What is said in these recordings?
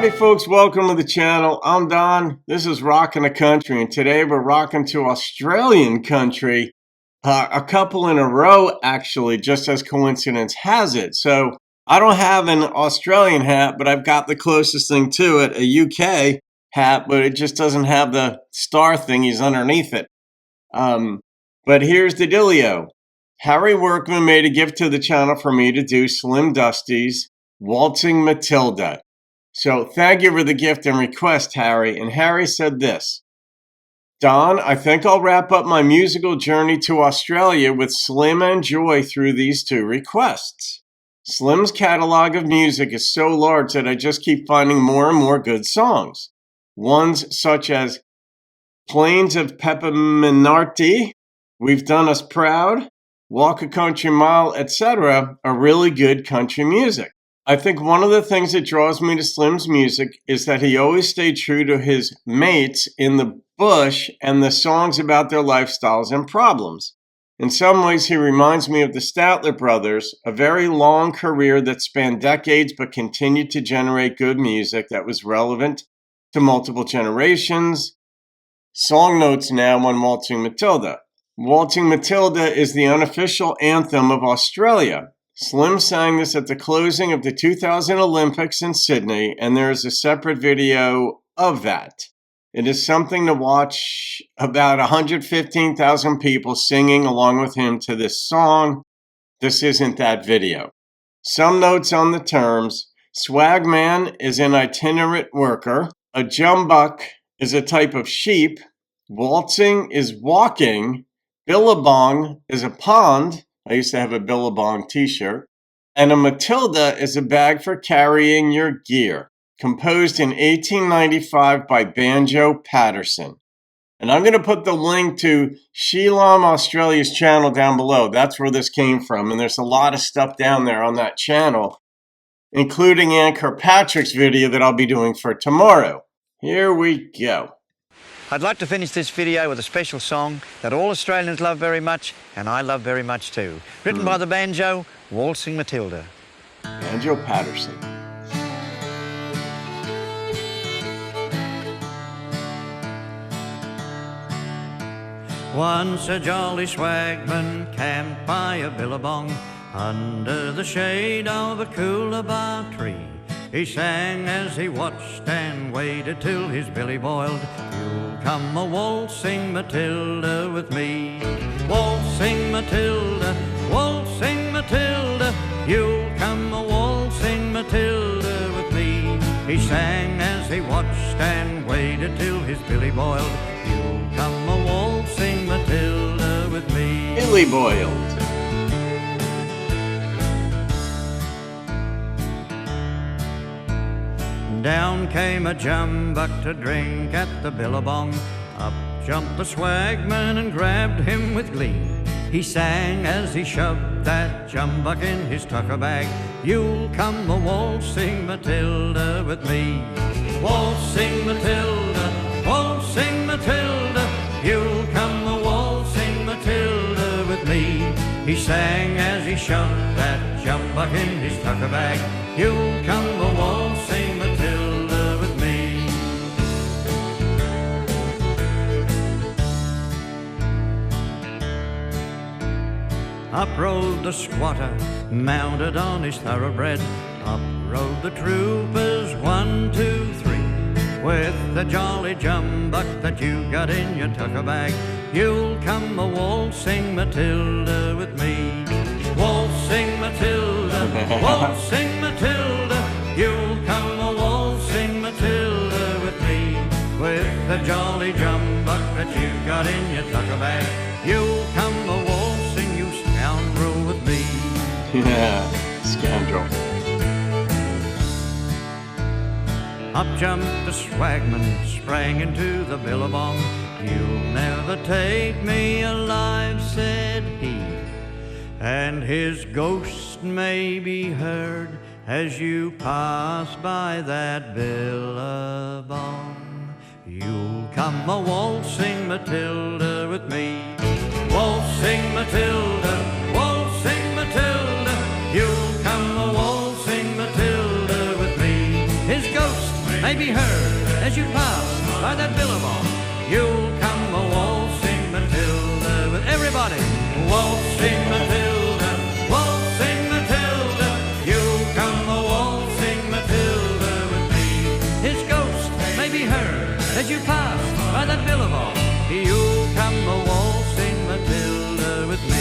Howdy folks, welcome to the channel. I'm Don. This is Rockin' the Country, and today we're rocking to Australian country. A couple in a row, actually, just as coincidence has it. So I don't have an Australian hat, but I've got the closest thing to it, a UK hat, but it just doesn't have the star thingies underneath it. But here's the dealio. Harry Workmon made a gift to the channel for me to do Slim Dusty's Waltzing Matilda. So thank you for the gift and request, Harry. And Harry said this: Don, I think I'll wrap up my musical journey to Australia with Slim and Joy through these two requests. Slim's catalog of music is so large that I just keep finding more and more good songs. Ones such as Plains of Pepperminarty, We've Done Us Proud, Walk a Country Mile, etc. are really good country music. I think one of the things that draws me to Slim's music is that he always stayed true to his mates in the bush and the songs about their lifestyles and problems. In some ways, he reminds me of the Statler brothers, a very long career that spanned decades but continued to generate good music that was relevant to multiple generations. Song notes now on Waltzing Matilda. Waltzing Matilda is the unofficial anthem of Australia. Slim sang this at the closing of the 2000 Olympics in Sydney, and there is a separate video of that. It is something to watch about 115,000 people singing along with him to this song. This isn't that video. Some notes on the terms. Swagman is an itinerant worker. A jumbuck is a type of sheep. Waltzing is walking. Billabong is a pond. I used to have a Billabong t-shirt. And a Matilda is a bag for carrying your gear. Composed in 1895 by Banjo Patterson. And I'm going to put the link to Shoutout Australia's channel down below. That's where this came from. And there's a lot of stuff down there on that channel, including Ann Kirkpatrick's video that I'll be doing for tomorrow. Here we go. I'd like to finish this video with a special song that all Australians love very much, and I love very much too. Written by the banjo, Waltzing Matilda. Banjo Patterson. Once a jolly swagman camped by a billabong under the shade of a coolabah tree. He sang as he watched and waited till his billy boiled. You'll come a waltzing Matilda with me. Waltzing Matilda, waltzing Matilda. You'll come a waltzing Matilda with me. He sang as he watched and waited till his billy boiled. You'll come a waltzing Matilda with me. Billy boiled. Down came a jumbuck to drink at the billabong. Up jumped the swagman and grabbed him with glee. He sang as he shoved that jumbuck in his tucker bag. You'll come a waltzing Matilda with me. Waltzing Matilda, waltzing Matilda. You'll come a waltzing Matilda with me. He sang as he shoved that jumbuck in his tucker bag. You'll come a waltzing Matilda with me. Up rode the squatter, mounted on his thoroughbred. Up rode the troopers, 1, 2, 3. With the jolly jumbuck that you got in your tucker bag. You'll come a waltzing Matilda with me. Waltzing Matilda, waltzing Matilda. You'll come a waltzing Matilda with me. With the jolly jumbuck that you got in your tucker bag. You'll come a waltzing, you scoundrel, with me. Yeah, scoundrel. Up jumped the swagman, sprang into the billabong. You'll never take me alive, said he. And his ghost may be heard as you pass by that billabong. You'll come a waltzing Matilda with me. Waltzing Matilda, waltzing Matilda. You'll come a waltzing Matilda with me. His ghost may that billabong. You'll come a waltzing Matilda with everybody. Waltzing Matilda, waltzing Matilda. You'll come a waltzing Matilda with me. His ghost may be heard as you pass by that billabong. You'll come a waltzing Matilda with me.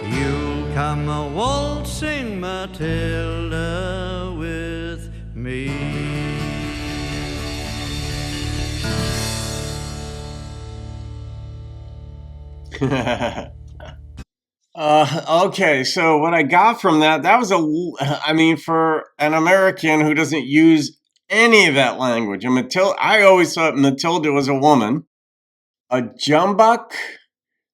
You'll come a waltzing Matilda with me. Okay, so what I got from that was I mean, for an American who doesn't use any of that language, and Matilda, I always thought Matilda was a woman. A jumbuck,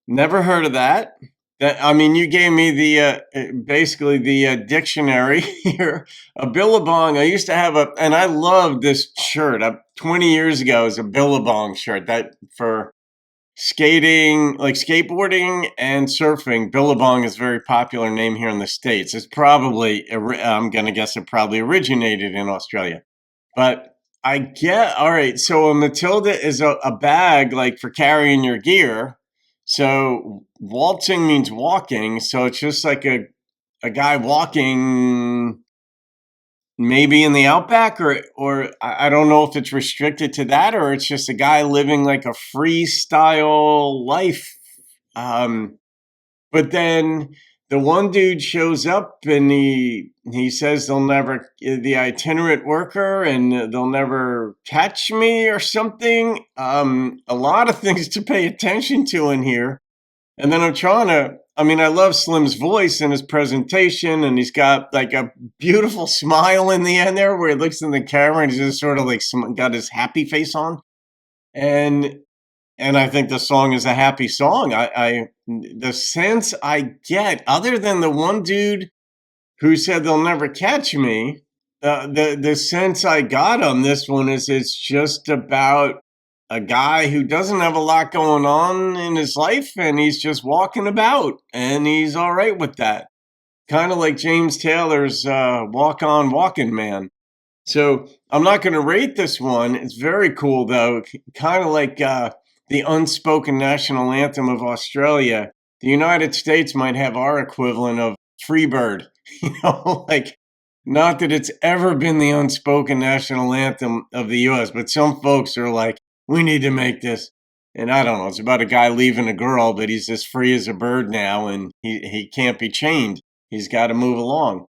never heard of that. I mean, you gave me the basically the dictionary here. A billabong. I used to have and I loved this shirt. 20 years ago, it was a billabong shirt that for skating, like skateboarding and surfing. Billabong is a very popular name here in the States. It's probably, I'm gonna guess it probably originated in Australia, but I get, all right. So a Matilda is a bag like for carrying your gear. So waltzing means walking. So it's just like a guy walking maybe in the outback, or I don't know if it's restricted to that, or it's just a guy living like a freestyle life. But then the one dude shows up and he says the itinerant worker, and they'll never catch me or something. A lot of things to pay attention to in here. And then I love Slim's voice and his presentation, and he's got like a beautiful smile in the end there where he looks in the camera and he's just sort of like got his happy face on. And I think the song is a happy song. The sense I get, other than the one dude who said they'll never catch me, the sense I got on this one is it's just about a guy who doesn't have a lot going on in his life, and he's just walking about, and he's all right with that. Kind of like James Taylor's Walk On Walking Man. So I'm not going to rate this one. It's very cool, though. Kind of like the unspoken national anthem of Australia. The United States might have our equivalent of Freebird. Like, not that it's ever been the unspoken national anthem of the U.S., but some folks are like, we need to make this. And I don't know, it's about a guy leaving a girl, but he's as free as a bird now, and he can't be chained. He's got to move along.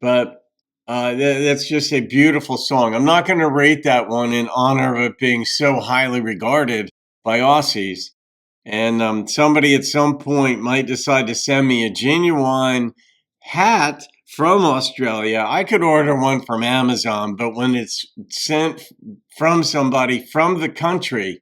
But that's just a beautiful song. I'm not going to rate that one in honor of it being so highly regarded by Aussies. And somebody at some point might decide to send me a genuine hat from Australia. I could order one from Amazon, but when it's sent from somebody from the country,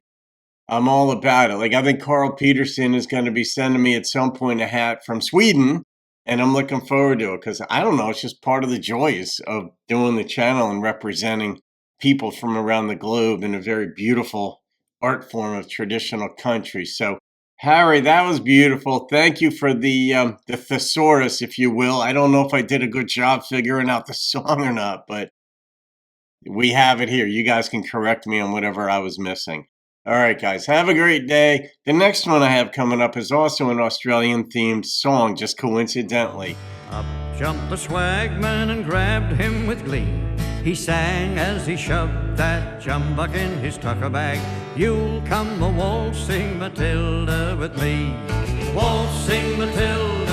I'm all about it. Like, I think Carl Peterson is going to be sending me at some point a hat from Sweden, and I'm looking forward to it because, I don't know, it's just part of the joys of doing the channel and representing people from around the globe in a very beautiful art form of traditional country. So, Harry, that was beautiful. Thank you for the thesaurus, if you will. I don't know if I did a good job figuring out the song or not, but we have it here. You guys can correct me on whatever I was missing. All right, guys, have a great day. The next one I have coming up is also an Australian-themed song, just coincidentally. Up jumped the swagman and grabbed him with glee. He sang as he shoved that jumbuck in his tucker bag. You'll come a waltzing Matilda with me. Waltzing Matilda.